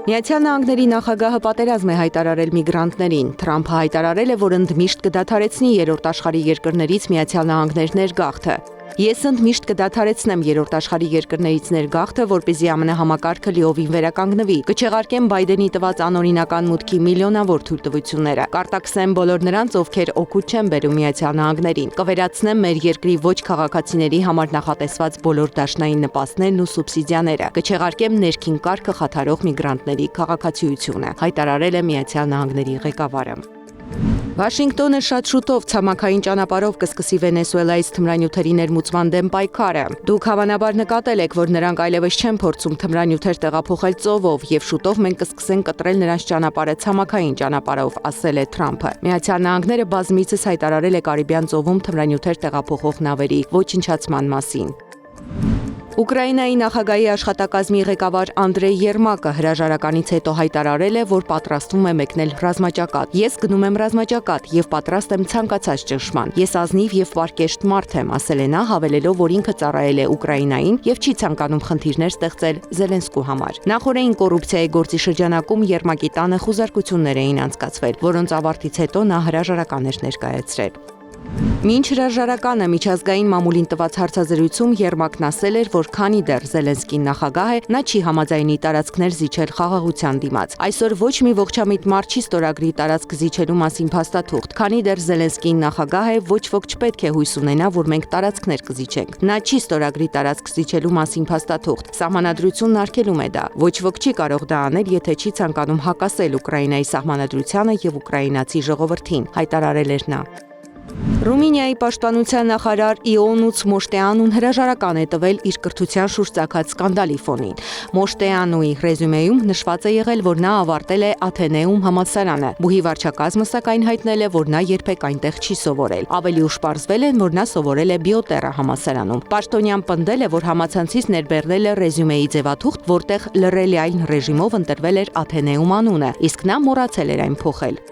Միացյալ Նահանգների նախագահը պատերազմ է հայտարարել միգրանտներին։ Թրամփը հայտարարել է, որ ընդմիշտ կդադարեցնի երրորդ աշխարհի երկրներից Միացյալ Նահանգներ ներգաղթը։ Ես ընդմիշտ կդադարեցնեմ երրորդ աշխարհի երկրներից ներգաղթը, որպեսզի ԱՄՆ համակարգը լիովին վերականգնվի։ Կչեղարկեմ Բայդենի տված անօրինական մուտքի միլիոնավոր թույլտվությունները։ Կարտաքսեմ բոլոր նրանց, ովքեր օգուտ չեն բերում Միացյալ Նահանգներին։ Կվերացնեմ մեր երկրի ոչ քաղաքացիների համար նախատեսված բոլոր դաշնային նպաստներն ու սուբսիդիաները։ Կչեղարկեմ ներքին կարգը խաթարող միգրանտների քաղաքացիությունը, հայտարարել է Միացյալ Նահանգների ղեկավարը։ Վաշինգտոնը շատ շուտով ցամաքային ճանապարհով կսկսի Վենեսուելայից թմրանյութերի ներմուծման դեմ պայքարը։ Դուք հավանաբար նկատել եք, որ նրանք այլևս չեն փորձում թմրանյութեր տեղափոխել ծովով, եւ շուտով մենք կսկսենք կտրել նրանց ճանապարհը ցամաքային ճանապարհով, ասել է Թրամփը։ Միացյալ Նահանգները բազմիցս հայտարարել է Կարիբյան ծովում թմրանյութեր տեղափոխող նավերի ոչնչացման մասին։ Ուկրաինայի նախագահի աշխատակազմի ղեկավար Անդրեյ Երմակը հրաժարականից հետո հայտարարել է, որ պատրաստվում է մեկնել ռազմաճակատ։ Ես գնում եմ ռազմաճակատ եւ պատրաստ եմ ցանկացած ճնշման։ Ես ազնիվ եւ պարկեշտ մարդ եմ, ասել է նա, հավելելով, որ ինքը ծառայել է Ուկրաինային եւ չի ցանկանում խնդիրներ ստեղծել Զելենսկու համար։ Նախորդին կոռուպցիայի գործի շրջանակում Երմակի տանը խուզարկություններ էին անցկացվել, որոնց ավարտից հետո նա հրաժարական էր ներկայացրել։ Մինչ հրաժարականը միջազգային մամուլին տված հարցազրույցում Երմակն ասել էր, որ քանի դեռ Զելենսկին նախագահ է, նա չի համաձայնի տարածքներ զիջել խաղաղության դիմաց։ Այսօր ոչ մի ողջամիտ մարդ չի ստորագրի տարածք զիջելու մասին փաստաթուղթ։ Քանի դեռ Զելենսկին նախագահ է, ոչ ոք չպետք է հույս ունենա, որ մենք տարածքներ կզիջենք։ Նա չի ստորագրի տարածք զիջելու մասին փաստաթուղթ։ Սահմանադրությունն արգելում է դա։ Ոչ ոք չի կարող դա անել, եթե չի ցանկանում հակասել Ուկրաինայի սահմանադրությանը եւ ուկրաինացի ժողովրդին, հայտարարել էր նա։ Ռումինիայի պաշտպանության նախարար Իոնուց Մոշտեանուն հրաժարական է տվել իր կրթության շուրջ ծագած սկանդալի ֆոնին։ Մոշտեանուի ռեզյումեում նշված է եղել, որ նա ավարտել է Աթենեում համալսարանը։ Բուհի վարչակազմը սակայն հայտնել է, որ նա երբեք այնտեղ չի սովորել։ Ավելի ուշ պարզվել է, որ նա սովորել է Բիոտերա համալսարանում։ Պաշտոնյան պնդել է, որ համացանցից ներբեռնել է ռեզյումեի ձևաթուղթ, որտեղ լրելային ռեժիմով ընտրվել էր Աթենեում անունը, իսկ նա մոռացել էր այն փոխել։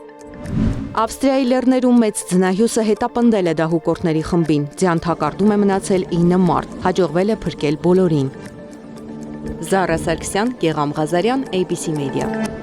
Ավստրիայի լեռներում մեծ ձնահյուսը հետապնդել է դահուկորդների խմբին։ Ձյան թակարդում է մնացել 9 մարդ, հաջողվել է փրկել բոլորին։ Զարա Սարգսյան, Գեղամ Ղազարյան, ABC Media։